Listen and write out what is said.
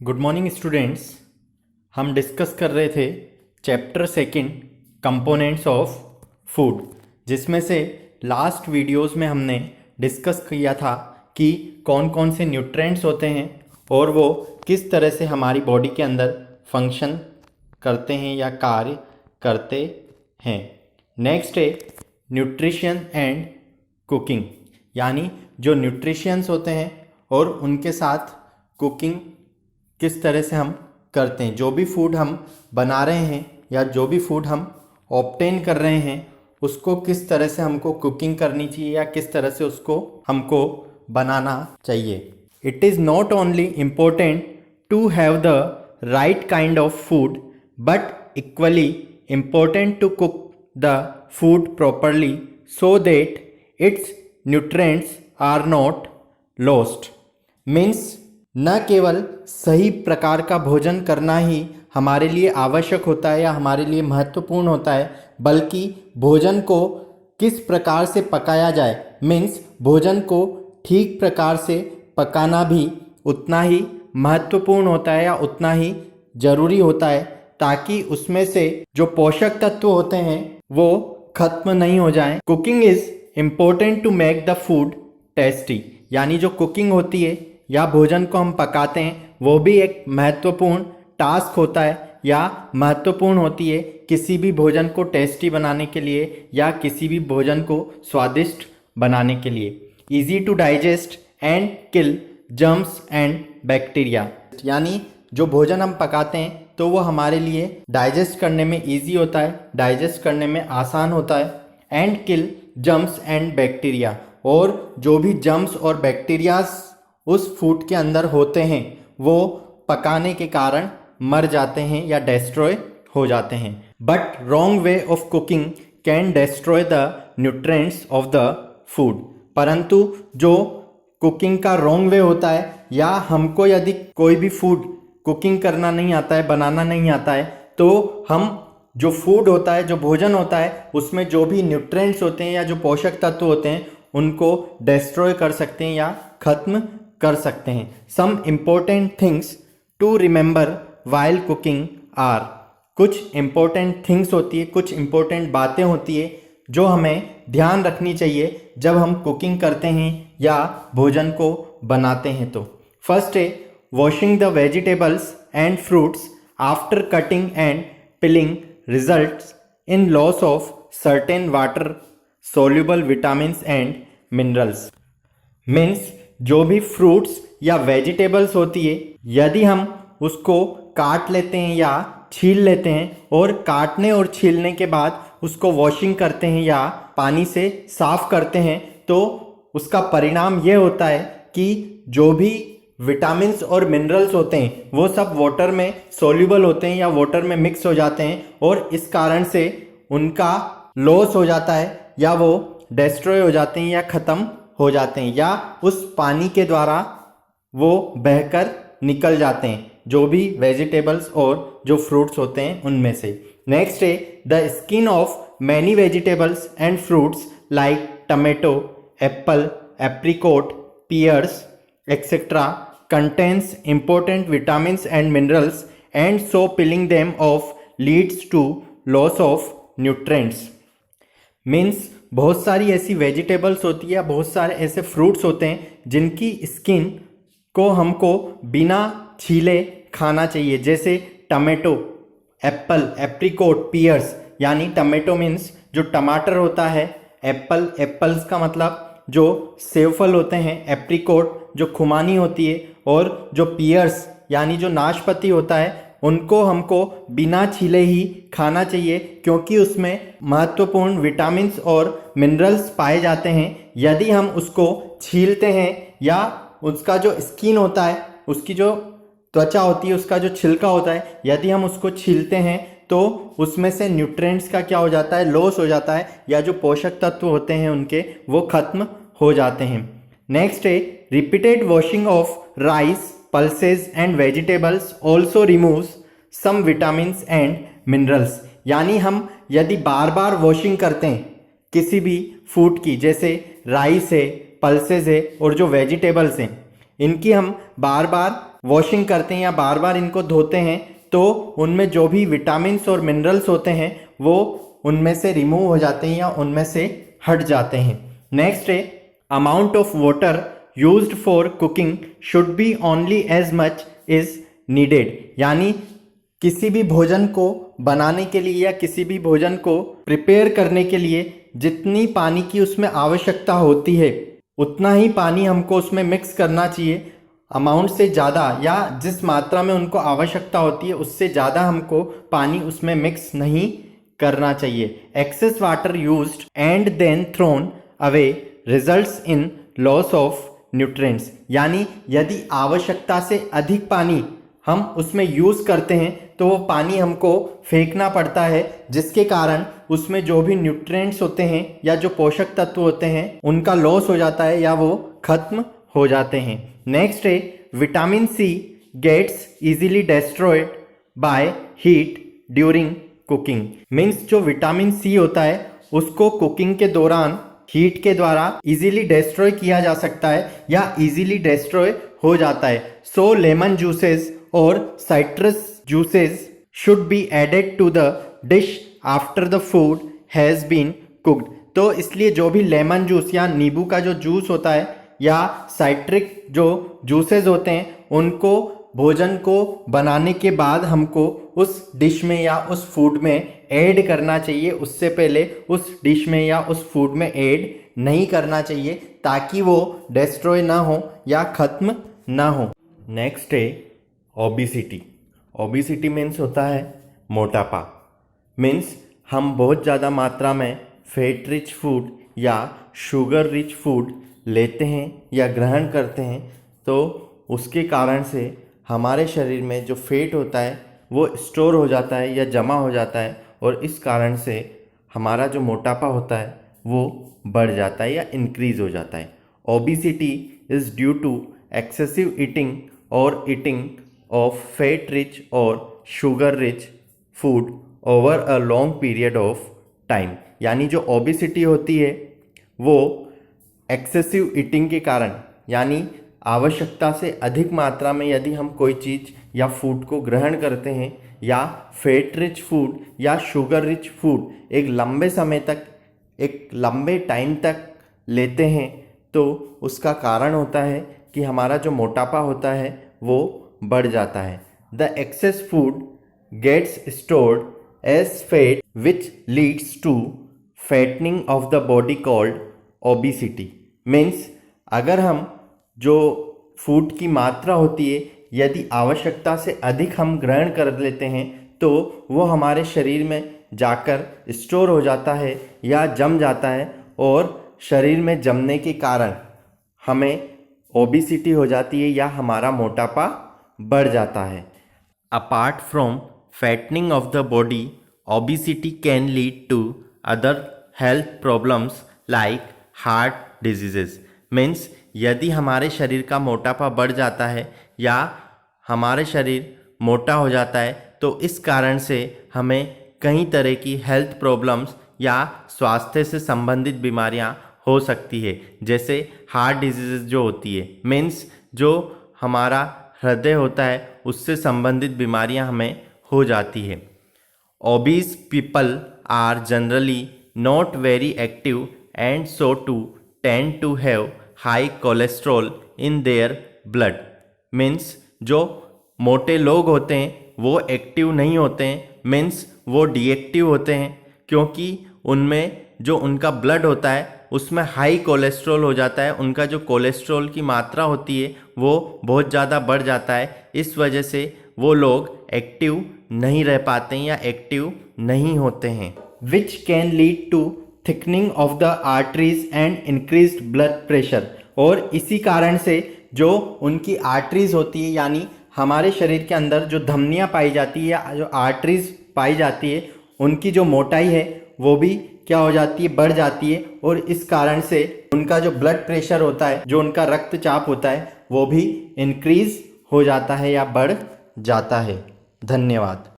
Good morning students. हम discuss कर रहे थे chapter second components of food, जिसमें से लास्ट वीडियोस में हमने डिस्कस किया था कि कौन कौन से न्यूट्रिएंट्स होते हैं और वो किस तरह से हमारी बॉडी के अंदर फंक्शन करते हैं या कार्य करते हैं। नेक्स्ट है न्यूट्रिशन एंड कुकिंग, यानी जो न्यूट्रिशंस होते हैं और उनके साथ कुकिंग किस तरह से हम करते हैं। जो भी फूड हम बना रहे हैं या जो भी फूड हम ऑब्टेन कर रहे हैं उसको किस तरह से हमको कुकिंग करनी चाहिए या किस तरह से उसको हमको बनाना चाहिए। It is not only important to have the right kind of food but equally important to cook the food properly so that its nutrients are not lost. Means न केवल सही प्रकार का भोजन करना ही हमारे लिए आवश्यक होता है या हमारे लिए महत्वपूर्ण होता है, बल्कि भोजन को किस प्रकार से पकाया जाए, मीन्स भोजन को ठीक प्रकार से पकाना भी उतना ही महत्वपूर्ण होता है या उतना ही ज़रूरी होता है, ताकि उसमें से जो पोषक तत्व होते हैं वो खत्म नहीं हो जाएं। Cooking is important to make the food tasty, यानी जो कुकिंग होती है या भोजन को हम पकाते हैं वो भी एक महत्वपूर्ण टास्क होता है या महत्वपूर्ण होती है किसी भी भोजन को टेस्टी बनाने के लिए या किसी भी भोजन को स्वादिष्ट बनाने के लिए। Easy to digest and kill germs and bacteria, यानी जो भोजन हम पकाते हैं तो वो हमारे लिए डाइजेस्ट करने में इजी होता है, डाइजेस्ट करने में आसान होता है। And kill germs and bacteria, और जो भी जर्म्स और बैक्टीरियाज उस फूड के अंदर होते हैं वो पकाने के कारण मर जाते हैं या डिस्ट्रॉय हो जाते हैं। But wrong way of cooking can destroy the nutrients of the food, परंतु जो कुकिंग का रॉन्ग वे होता है या हमको यदि कोई भी फूड कुकिंग करना नहीं आता है, बनाना नहीं आता है, तो हम जो फूड होता है, जो भोजन होता है, उसमें जो भी न्यूट्रिएंट्स होते हैं या जो पोषक तत्व होते हैं उनको डिस्ट्रॉय कर सकते हैं या खत्म कर सकते हैं। Some important things to remember while cooking are, कुछ इम्पोर्टेंट थिंग्स होती है, कुछ इम्पोर्टेंट बातें होती है जो हमें ध्यान रखनी चाहिए जब हम कुकिंग करते हैं या भोजन को बनाते हैं। तो फर्स्ट है washing the vegetables and fruits after cutting and peeling results in loss of certain water soluble vitamins and minerals. Means जो भी फ्रूट्स या वेजिटेबल्स होती है, यदि हम उसको काट लेते हैं या छील लेते हैं और काटने और छीलने के बाद उसको वॉशिंग करते हैं या पानी से साफ करते हैं, तो उसका परिणाम ये होता है कि जो भी विटामिन्स और मिनरल्स होते हैं वो सब वाटर में सोल्यूबल होते हैं या वाटर में मिक्स हो जाते हैं और इस कारण से उनका लॉस हो जाता है या वो डिस्ट्रॉय हो जाते हैं या ख़त्म हो जाते हैं या उस पानी के द्वारा वो बहकर निकल जाते हैं, जो भी वेजिटेबल्स और जो फ्रूट्स होते हैं उनमें से। नेक्स्ट है the skin of many vegetables and fruits like tomato, apple, apricot, pears etcetera contains important vitamins and minerals and so peeling them off leads to loss of nutrients. Means बहुत सारी ऐसी vegetables होती है, बहुत सारे ऐसे fruits होते हैं जिनकी स्किन को हमको बिना छीले खाना चाहिए, जैसे टमेटो, एप्पल, एप्रिकॉट, पियर्स, यानी टमेटो मीन्स जो टमाटर होता है, एप्पल, एप्पल्स का मतलब जो सेब फल होते हैं, एप्रिकॉट जो खुमानी होती है, और जो पियर्स यानी जो नाशपाती होता है, उनको हमको बिना छीले ही खाना चाहिए क्योंकि उसमें महत्वपूर्ण विटामिन्स और मिनरल्स पाए जाते हैं। यदि हम उसको छीलते हैं या उसका जो स्किन होता है, उसकी जो त्वचा होती है, उसका जो छिलका होता है, यदि हम उसको छीलते हैं तो उसमें से न्यूट्रिएंट्स का क्या हो जाता है, लॉस हो जाता है या जो पोषक तत्व होते हैं उनके वो खत्म हो जाते हैं। नेक्स्ट है repeated washing of rice, pulses and vegetables also removes some vitamins and minerals, यानी हम यदि बार बार वॉशिंग करते हैं किसी भी फूड की, जैसे राइस है, पल्सेस है और जो वेजिटेबल्स हैं, इनकी हम बार बार वॉशिंग करते हैं या बार बार इनको धोते हैं तो उनमें जो भी विटामिन्स और मिनरल्स होते हैं वो उनमें से रिमूव हो जाते हैं या उनमें से हट जाते हैं। नेक्स्ट है amount of water used for cooking should be only as much is needed, यानी किसी भी भोजन को बनाने के लिए या किसी भी भोजन को प्रिपेयर करने के लिए जितनी पानी की उसमें आवश्यकता होती है उतना ही पानी हमको उसमें मिक्स करना चाहिए। अमाउंट से ज़्यादा या जिस मात्रा में उनको आवश्यकता होती है उससे ज़्यादा हमको पानी उसमें मिक्स नहीं करना चाहिए। Excess water used and then thrown away results in loss of nutrients, यानी यदि आवश्यकता से अधिक पानी हम उसमें यूज़ करते हैं तो वो पानी हमको फेंकना पड़ता है, जिसके कारण उसमें जो भी न्यूट्रिएंट्स होते हैं या जो पोषक तत्व होते हैं उनका लॉस हो जाता है या वो खत्म हो जाते हैं। नेक्स्ट है vitamin C gets easily destroyed by heat during cooking, means जो विटामिन सी होता है उसको कुकिंग के दौरान हीट के द्वारा इजीली डिस्ट्रॉय किया जा सकता है या इजीली डिस्ट्रॉय हो जाता है। सो लेमन जूसेस और citrus juices should be added to the dish after the food has been cooked। तो इसलिए जो भी लेमन जूस या नींबू का जो जूस होता है या साइट्रिक जो जूसेस होते हैं उनको भोजन को बनाने के बाद हमको उस डिश में या उस फूड में ऐड करना चाहिए, उससे पहले उस डिश में या उस फूड में ऐड नहीं करना चाहिए ताकि वो डिस्ट्रॉय ना हो या ख़त्म ना हो। नेक्स्ट है ओबिसिटी। ओबिसिटी मीन्स होता है मोटापा, मीन्स हम बहुत ज़्यादा मात्रा में फैट रिच फूड या शुगर रिच फूड लेते हैं या ग्रहण करते हैं तो उसके कारण से हमारे शरीर में जो फैट होता है वो स्टोर हो जाता है या जमा हो जाता है और इस कारण से हमारा जो मोटापा होता है वो बढ़ जाता है या इंक्रीज़ हो जाता है। Obesity is due to excessive eating और eating of fat rich or sugar rich food over a long period of time, यानी जो ओबिसिटी होती है वो एक्सेसिव ईटिंग के कारण यानी आवश्यकता से अधिक मात्रा में यदि हम कोई चीज़ या फूड को ग्रहण करते हैं या फैट रिच फूड या शुगर रिच फूड एक लंबे समय तक एक लंबे टाइम तक लेते हैं तो उसका कारण होता है कि हमारा जो मोटापा होता है वो बढ़ जाता है। The excess food gets stored as fat which leads to fattening of the body called obesity, means अगर हम जो फूड की मात्रा होती है यदि आवश्यकता से अधिक हम ग्रहण कर लेते हैं तो वो हमारे शरीर में जाकर स्टोर हो जाता है या जम जाता है और शरीर में जमने के कारण हमें ओबिसिटी हो जाती है या हमारा मोटापा बढ़ जाता है। Apart from fattening of the body obesity can lead to other health problems like heart diseases, means यदि हमारे शरीर का मोटापा बढ़ जाता है या हमारे शरीर मोटा हो जाता है तो इस कारण से हमें कई तरह की हेल्थ प्रॉब्लम्स या स्वास्थ्य से संबंधित बीमारियां हो सकती है, जैसे हार्ट डिजीजेस जो होती है, मीन्स जो हमारा हृदय होता है उससे संबंधित बीमारियां हमें हो जाती है। Obese people are generally not very active and so to tend to have high cholesterol in their blood, means जो मोटे लोग होते हैं वो एक्टिव नहीं होते हैं, मीन्स वो डीएक्टिव होते हैं क्योंकि उनमें जो उनका ब्लड होता है उसमें हाई कोलेस्ट्रॉल हो जाता है, उनका जो कोलेस्ट्रॉल की मात्रा होती है वो बहुत ज़्यादा बढ़ जाता है। इस वजह से वो लोग एक्टिव नहीं रह पाते हैं या एक्टिव नहीं होते हैं। Which can lead to thickening of the arteries and increased blood pressure, और इसी कारण से जो उनकी आर्टरीज होती है यानी हमारे शरीर के अंदर जो धमनियाँ पाई जाती है या जो आर्टरीज पाई जाती है उनकी जो मोटाई है वो भी क्या हो जाती है, बढ़ जाती है और इस कारण से उनका जो ब्लड प्रेशर होता है, जो उनका रक्तचाप होता है वो भी इंक्रीज हो जाता है या बढ़ जाता है। धन्यवाद।